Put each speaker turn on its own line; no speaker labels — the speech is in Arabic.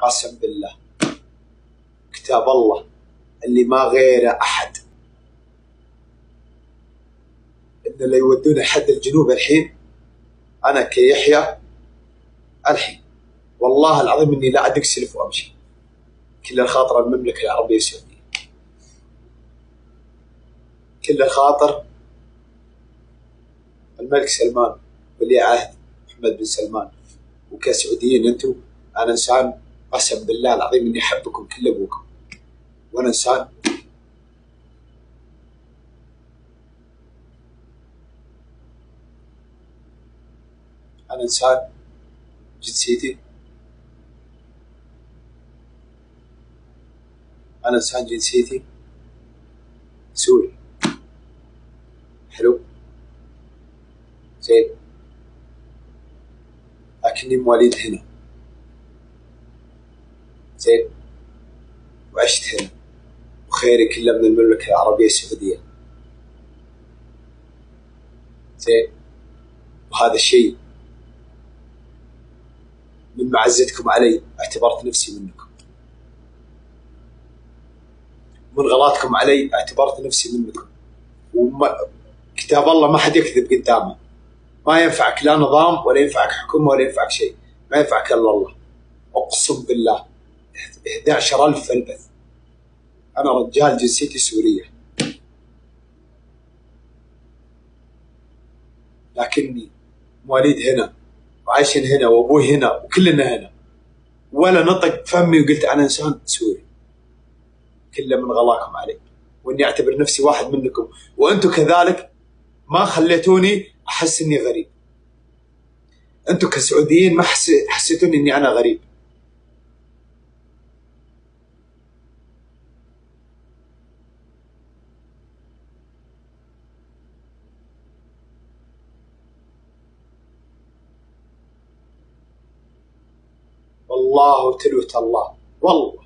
قسم بالله كتاب الله اللي ما غيره أحد إن اللي يودون حد الجنوب الحين أنا كيحيى الحين والله العظيم إني لا أدق سلف وأمشي. كل الخاطر المملكة العربية السعودية، كل الخاطر الملك سلمان ولي عهد محمد بن سلمان. وكسعوديين أنتم، أنا إنسان قسم بالله العظيم إني أحبكم كل أبوكم، وأنا إنسان جنسيتي سوري. حلو زين، لكني مواليد هنا زين، وعشت هنا، وخيري كله من المملكة العربية السعودية زين. وهذا الشيء من معزتكم علي اعتبرت نفسي منكم، من غلاطكم علي اعتبرت نفسي منكم. كتاب الله ما حد يكذب قدامه، ما ينفعك لا نظام ولا ينفعك حكومة ولا ينفعك شيء، ما ينفعك إلا الله. أقسم بالله 11,000 البث. أنا رجال جنسيتي سورية، لكني مواليد هنا وعايش هنا وأبوي هنا وكلنا هنا، ولا نطق فمي وقلت أنا إنسان سوري. كله من غلاكم علي، وإني أعتبر نفسي واحد منكم، وأنتم كذلك ما خليتوني أحس إني غريب. أنتم كسعوديين ما حسيتوني إني أنا غريب. والله وتلوة الله والله